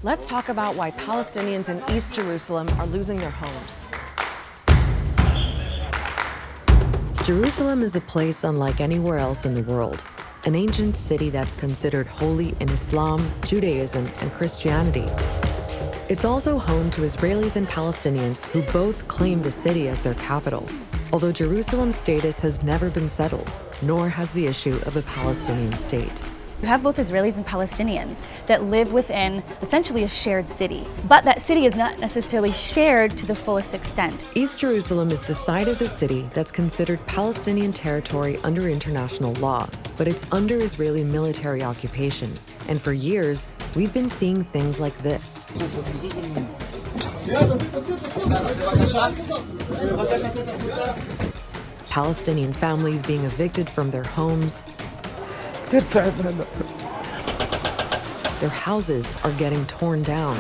let's talk about why Palestinians in East Jerusalem are losing their homes. Jerusalem is a place unlike anywhere else in the world, an ancient city that's considered holy in Islam, Judaism, and Christianity. It's also home to Israelis and Palestinians who both claim the city as their capital, although Jerusalem's status has never been settled, nor has the issue of a Palestinian state. You have both Israelis and Palestinians that live within essentially a shared city, but that city is not necessarily shared to the fullest extent. East Jerusalem is the side of the city that's considered Palestinian territory under international law, but it's under Israeli military occupation. And for years, we've been seeing things like this. Palestinian families being evicted from their homes. Their houses are getting torn down.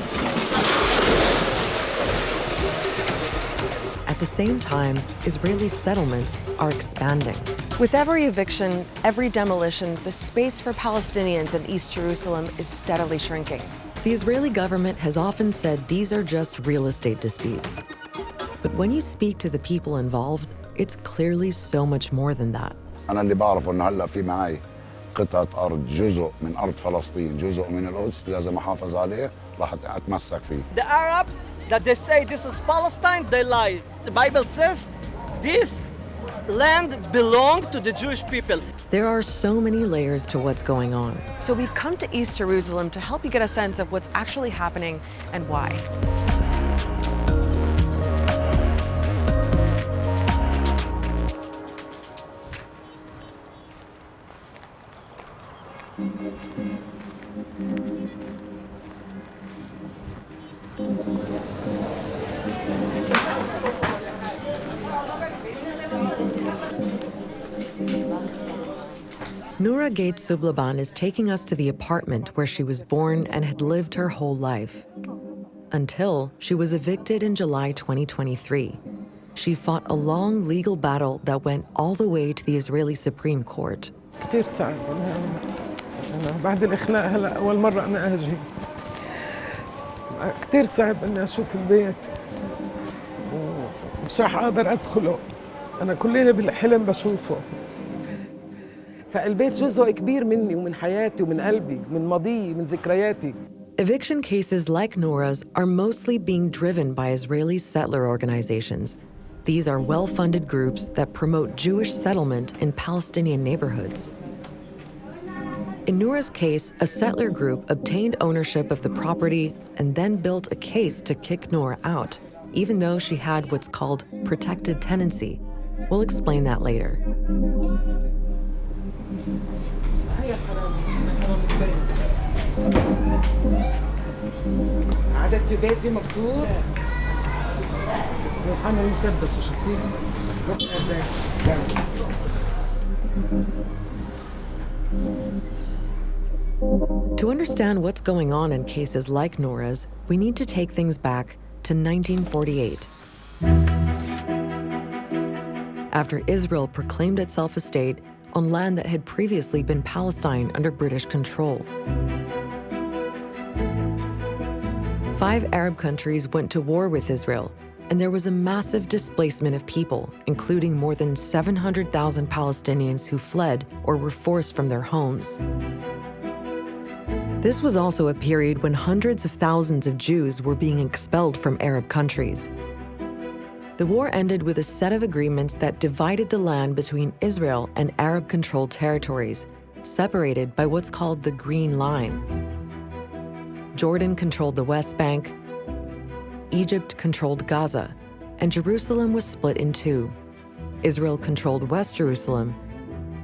At the same time, Israeli settlements are expanding. With every eviction, every demolition, the space for Palestinians in East Jerusalem is steadily shrinking. The Israeli government has often said these are just real estate disputes. But when you speak to the people involved, it's clearly so much more than that. أنا اللي بعرفه إنه هلا في معي قطعة أرض، جزء من أرض فلسطين، جزء من القدس لازم أحافظ عليه، راح أتمسك فيه. The Arabs that they say this is Palestine, they lie. The Bible says this land belonged to the Jewish people. There are so many layers to what's going on. So we've come to East Jerusalem to help you get a sense of what's actually happening and why. Noura Ghaith-Sub Laban is taking us to the apartment where she was born and had lived her whole life. Until she was evicted in July 2023. She fought a long legal battle that went all the way to the Israeli Supreme Court. كتير صعب. أنا بعد الإخلاء هلا أول مرة أنا أجي. كتير صعب إني أشوف البيت ومش رح أقدر أدخله. أنا كل ليلة بالحلم بشوفه. فالبيت جزء كبير مني ومن حياتي ومن قلبي ومن ماضيي ومن ذكرياتي. Eviction cases like Noura's are mostly being driven by Israeli settler organizations. These are well-funded groups that promote Jewish settlement in Palestinian neighborhoods. In Noura's case, a settler group obtained ownership of the property and then built a case to kick Noura out, even though she had what's called protected tenancy. We'll explain that later. قعدت في بيتي مبسوط وحنا مسدس وشتي. To understand what's going on in cases like Noura's, we need to take things back to 1948. After Israel proclaimed itself a state on land that had previously been Palestine under British control. 5 Arab countries went to war with Israel, and there was a massive displacement of people, including more than 700,000 Palestinians who fled or were forced from their homes. This was also a period when hundreds of thousands of Jews were being expelled from Arab countries. The war ended with a set of agreements that divided the land between Israel and Arab-controlled territories, separated by what's called the Green Line. Jordan controlled the West Bank, Egypt controlled Gaza, and Jerusalem was split in two. Israel controlled West Jerusalem,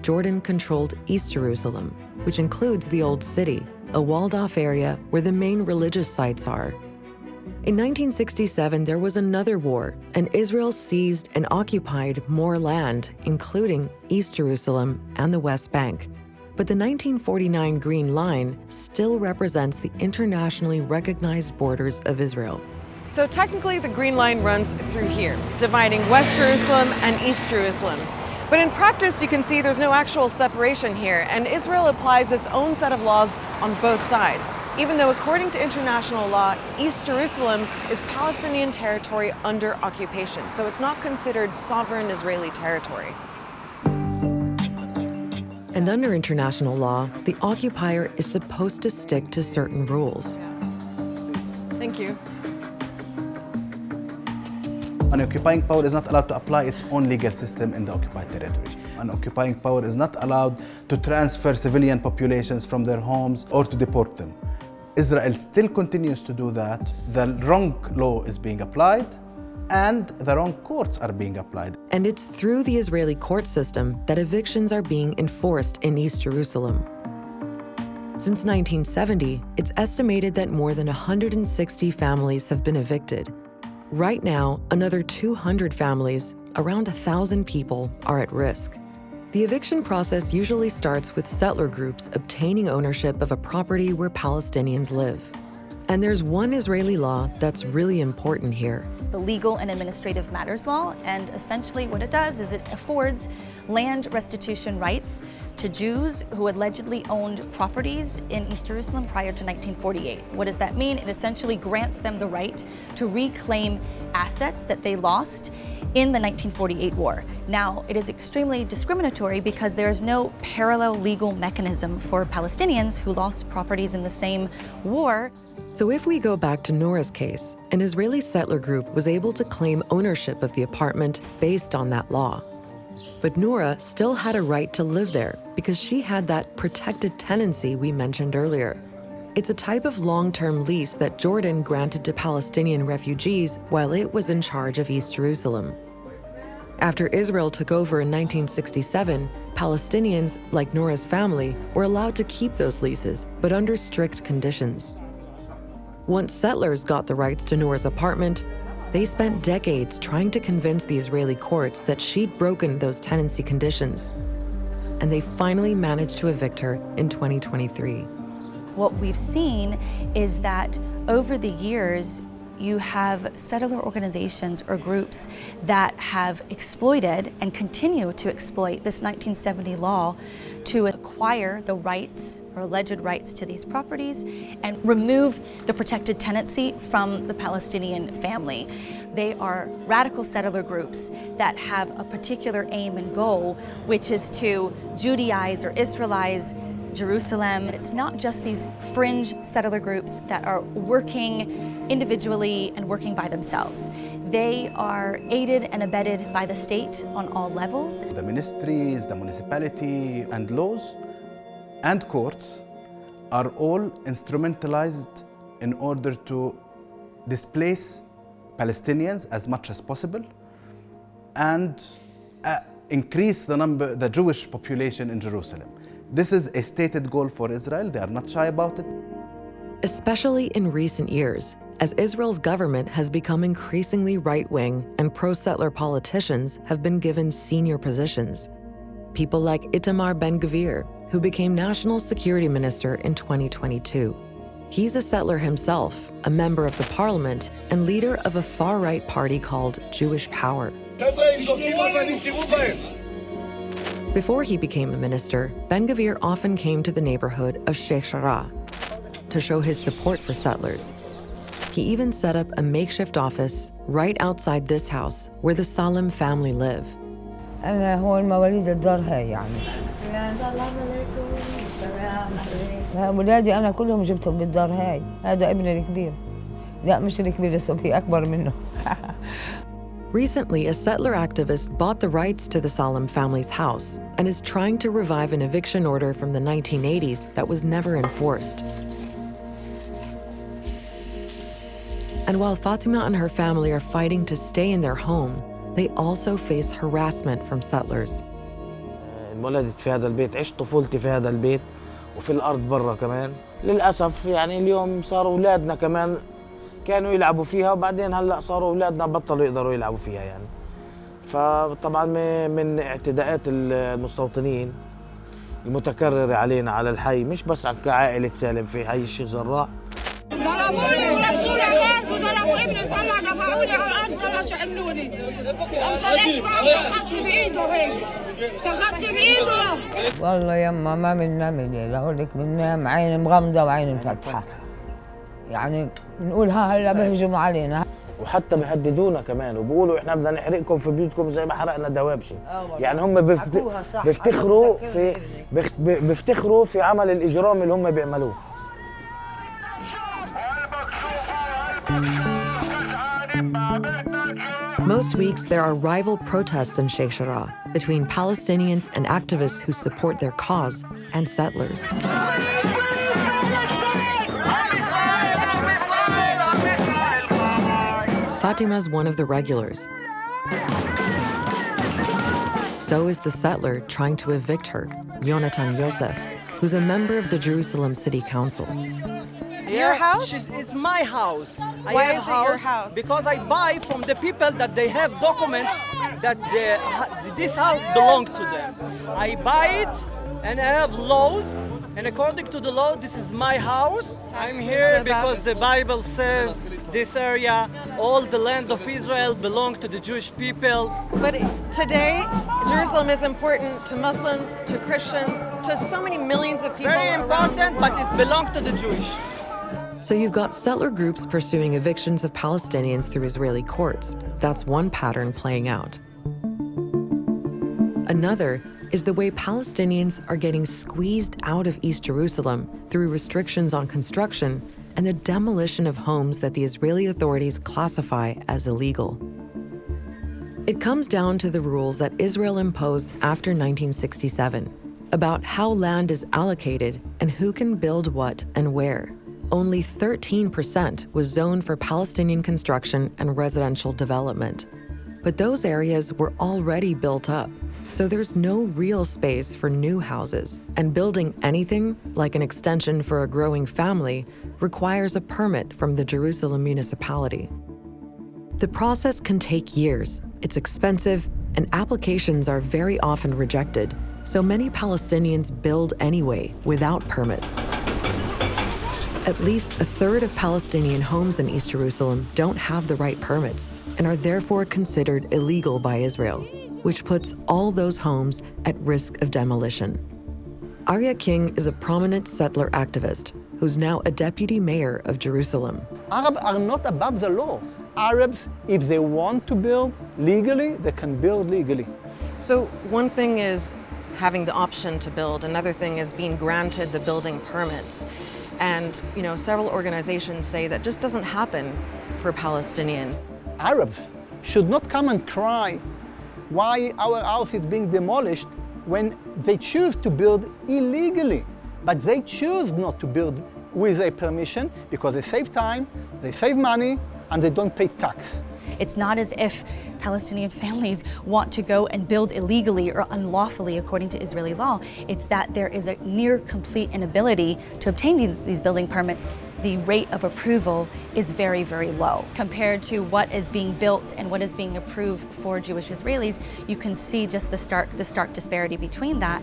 Jordan controlled East Jerusalem, which includes the Old City, a walled-off area where the main religious sites are. In 1967, there was another war, and Israel seized and occupied more land, including East Jerusalem and the West Bank. But the 1949 Green Line still represents the internationally recognized borders of Israel. So technically, the Green Line runs through here, dividing West Jerusalem and East Jerusalem. But in practice, you can see there's no actual separation here, and Israel applies its own set of laws on both sides. even though according to international law, East Jerusalem is Palestinian territory under occupation, so it's not considered sovereign Israeli territory. And under international law, the occupier is supposed to stick to certain rules. Thank you. An occupying power is not allowed to apply its own legal system in the occupied territory. An occupying power is not allowed to transfer civilian populations from their homes or to deport them. Israel still continues to do that. The wrong law is being applied and the wrong courts are being applied. And it's through the Israeli court system that evictions are being enforced in East Jerusalem. Since 1970, it's estimated that more than 160 families have been evicted. Right now, another 200 families, around 1,000 people, are at risk. The eviction process usually starts with settler groups obtaining ownership of a property where Palestinians live. And there's one Israeli law that's really important here. The Legal and Administrative Matters Law, and essentially what it does is it affords land restitution rights to Jews who allegedly owned properties in East Jerusalem prior to 1948. What does that mean? It essentially grants them the right to reclaim assets that they lost in the 1948 war. Now, it is extremely discriminatory because there is no parallel legal mechanism for Palestinians who lost properties in the same war. So if we go back to Noura's case, an Israeli settler group was able to claim ownership of the apartment based on that law. But Noura still had a right to live there because she had that protected tenancy we mentioned earlier. It's a type of long-term lease that Jordan granted to Palestinian refugees while it was in charge of East Jerusalem. After Israel took over in 1967, Palestinians, like Noura's family, were allowed to keep those leases, but under strict conditions. Once settlers got the rights to Noura's apartment, they spent decades trying to convince the Israeli courts that she'd broken those tenancy conditions. And they finally managed to evict her in 2023. What we've seen is that over the years, you have settler organizations or groups that have exploited and continue to exploit this 1970 law to acquire the rights or alleged rights to these properties and remove the protected tenancy from the Palestinian family. They are radical settler groups that have a particular aim and goal, which is to Judaize or Israelize Jerusalem. It's not just these fringe settler groups that are working individually and working by themselves. They are aided and abetted by the state on all levels. The ministries, the municipality, and laws and courts are all instrumentalized in order to displace Palestinians as much as possible and increase the Jewish population in Jerusalem. This is a stated goal for Israel. They are not shy about it. Especially in recent years, as Israel's government has become increasingly right-wing and pro-settler politicians have been given senior positions. People like Itamar Ben-Gvir, who became National Security Minister in 2022. He's a settler himself, a member of the parliament, and leader of a far-right party called Jewish Power. Before he became a minister, Ben-Gvir often came to the neighborhood of Sheikh Jarrah to show his support for settlers. He even set up a makeshift office right outside this house where the Salem family live. أنا هو المواليد الدار هاي يعني. أولادي أنا كلهم جبتهم بالدار هاي. هذا ابني الكبير. لا مش الكبير لسه في أكبر منه. Recently, a settler activist bought the rights to the Salem family's house and is trying to revive an eviction order from the 1980s that was never enforced. And while Fatima and her family are fighting to stay in their home, they also face harassment from settlers. انولدت في هذا البيت، عشت طفولتي في هذا البيت وفي الأرض برا كمان. للأسف يعني اليوم صاروا أولادنا كمان كانوا يلعبوا فيها وبعدين هلا صاروا أولادنا بطلوا يقدروا يلعبوا فيها يعني. فطبعا من اعتداءات المستوطنين المتكررة علينا على الحي، مش بس كعائلة سالم في حي الشيخ جراح. ضربوني ورشوني غاز وضربوا ابني طلع دفعوني على الارض طلعوا شو عملوا لي. افضل ايش ما سخطت بايده هيك. سخطت بايده. والله يما ما بننام الليل، اقول لك بننام عيني مغمضه وعيني مفتحه. يعني بنقول هلا بيهجموا علينا. وحتى بيهددونا كمان وبيقولوا احنا بدنا نحرقكم في بيوتكم زي ما حرقنا دواوبشي. يعني هم بيفتخروا في عمل الاجرام اللي هم بيعملوه. Most weeks, there are rival protests in Sheikh Jarrah between Palestinians and activists who support their cause and settlers. Fatima's one of the regulars. So is the settler trying to evict her, Yonatan Yosef, who's a member of the Jerusalem City Council. It's your house? It's my house. Why is it your house? Because I buy from the people that they have documents that this house belongs to them. I buy it and I have laws, and according to the law, this is my house. I'm here because the Bible says this area, all the land of Israel belong to the Jewish people. But today, Jerusalem is important to Muslims, to Christians, to so many millions of people. Very important, but it belongs to the Jewish. So you've got settler groups pursuing evictions of Palestinians through Israeli courts. That's one pattern playing out. Another is the way Palestinians are getting squeezed out of East Jerusalem through restrictions on construction and the demolition of homes that the Israeli authorities classify as illegal. It comes down to the rules that Israel imposed after 1967 about how land is allocated and who can build what and where. Only 13% was zoned for Palestinian construction and residential development. But those areas were already built up, so there's no real space for new houses, and building anything, like an extension for a growing family, requires a permit from the Jerusalem municipality. The process can take years, it's expensive, and applications are very often rejected, so many Palestinians build anyway, without permits. At least a third of Palestinian homes in East Jerusalem don't have the right permits and are therefore considered illegal by Israel, which puts all those homes at risk of demolition. Arya King is a prominent settler activist who's now a deputy mayor of Jerusalem. Arabs are not above the law. Arabs, if they want to build legally, they can build legally. So one thing is having the option to build, another thing is being granted the building permits. And, several organizations say that just doesn't happen for Palestinians. Arabs should not come and cry why our house is being demolished when they choose to build illegally. But they choose not to build with a permission because they save time, they save money, and they don't pay tax. It's not as if Palestinian families want to go and build illegally or unlawfully according to Israeli law. It's that there is a near complete inability to obtain these building permits. The rate of approval is very, very low. Compared to what is being built and what is being approved for Jewish Israelis, you can see just the stark disparity between that.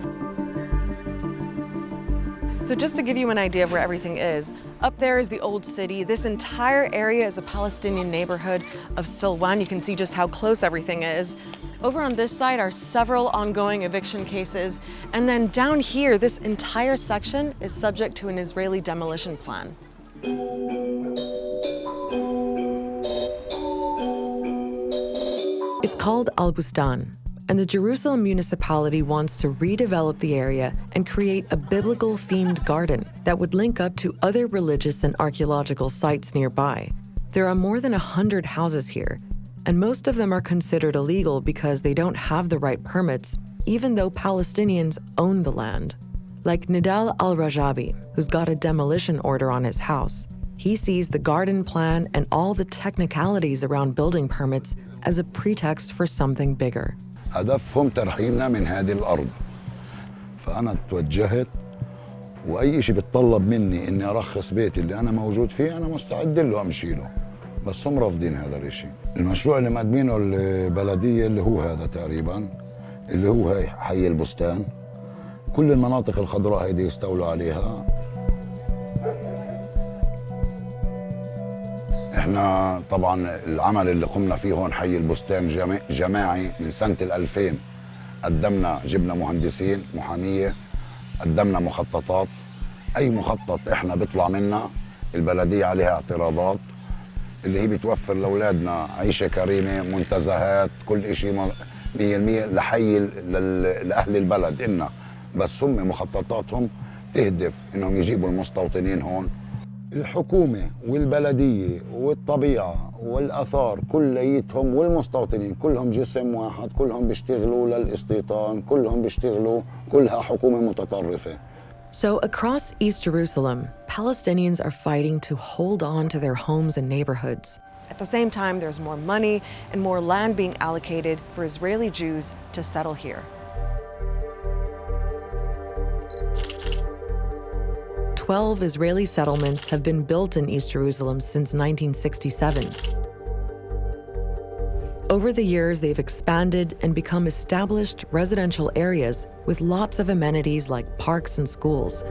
So just to give you an idea of where everything is, up there is the old city. This entire area is a Palestinian neighborhood of Silwan. You can see just how close everything is. Over on this side are several ongoing eviction cases. And then down here, this entire section is subject to an Israeli demolition plan. It's called Bustan, and the Jerusalem municipality wants to redevelop the area and create a biblical-themed garden that would link up to other religious and archaeological sites nearby. There are more than 100 houses here, and most of them are considered illegal because they don't have the right permits, even though Palestinians own the land. Like Nidal al-Rajabi, who's got a demolition order on his house. He sees the garden plan and all the technicalities around building permits as a pretext for something bigger. هدفهم ترحيلنا من هذه الأرض. فأنا توجهت وأي شيء بتطلب مني إني أرخص بيتي اللي أنا موجود فيه أنا مستعد له أمشي له. بس هم رافضين هذا الشيء. المشروع اللي مقدمينه البلدية اللي هو هذا تقريباً اللي هو هاي حي البستان. كل المناطق الخضراء هيدي يستولوا عليها. احنا طبعا العمل اللي قمنا فيه هون حي البستان جماعي من سنة 2000. جبنا مهندسين محامية، قدمنا مخططات. اي مخطط احنا بيطلع منا البلدية عليها اعتراضات، اللي هي بتوفر لأولادنا عيشة كريمة، منتزهات، كل شيء 100% لحي لأهل البلد إلنا، بس هم مخططاتهم تهدف إنهم يجيبوا المستوطنين هون. الحكومة والبلدية والطبيعة والآثار كليتهم والمستوطنين كلهم جسم واحد، كلهم بيشتغلوا للاستيطان، كلهم بيشتغلوا، كلها حكومة متطرفة. So across East Jerusalem, Palestinians are fighting to hold on to their homes and neighborhoods. At the same time, there's more money and more land being allocated for Israeli Jews to settle here. 12 Israeli settlements have been built in East Jerusalem since 1967. Over the years, they've expanded and become established residential areas with lots of amenities like parks and schools.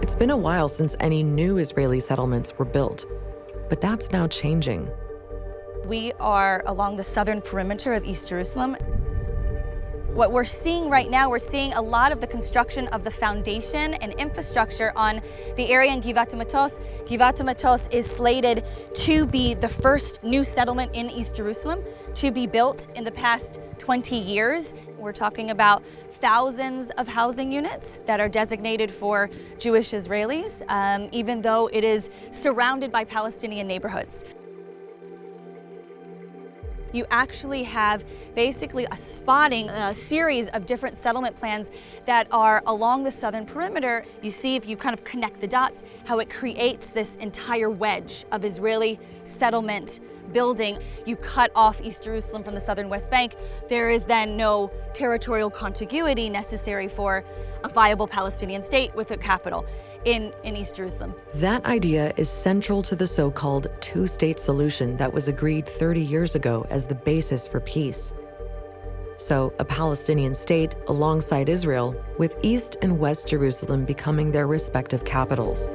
It's been a while since any new Israeli settlements were built, but that's now changing. We are along the southern perimeter of East Jerusalem. What we're seeing right now, we're seeing a lot of the construction of the foundation and infrastructure on the area in Givat Matos. Givat Matos is slated to be the first new settlement in East Jerusalem to be built in the past 20 years. We're talking about thousands of housing units that are designated for Jewish Israelis, even though it is surrounded by Palestinian neighborhoods. You actually have basically a spotting, a series of different settlement plans that are along the southern perimeter. You see, if you kind of connect the dots, how it creates this entire wedge of Israeli settlement building. You cut off East Jerusalem from the southern West Bank. There is then no territorial contiguity necessary for a viable Palestinian state with a capital in East Jerusalem. That idea is central to the so-called two-state solution that was agreed 30 years ago as the basis for peace. So, a Palestinian state alongside Israel, with East and West Jerusalem becoming their respective capitals.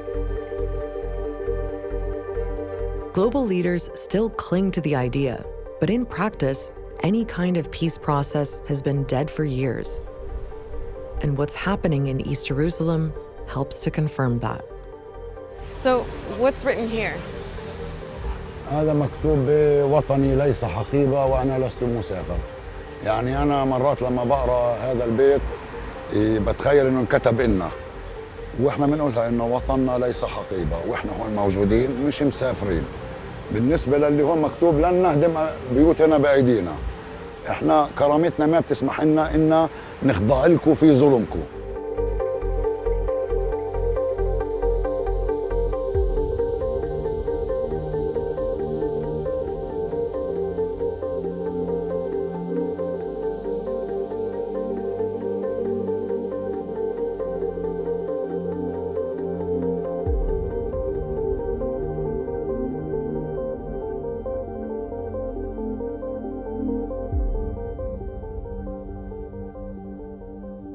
Global leaders still cling to the idea, but in practice, any kind of peace process has been dead for years. And what's happening in East Jerusalem helps to confirm that. So, what's written here? هذا مكتوب وطني ليس حقيبة وأنا لست مسافر. يعني أنا مرات لما بقرأ هذا البيت بتخيل إنه انكتب إلنا، وإحنا بنقولها إنه وطننا ليس حقيبة، وإحنا هون موجودين مش مسافرين. بالنسبة للي هون مكتوب لن نهدم بيوتنا بأيدينا. إحنا كرامتنا ما بتسمح لنا إن نخضع لكم في ظلمكم.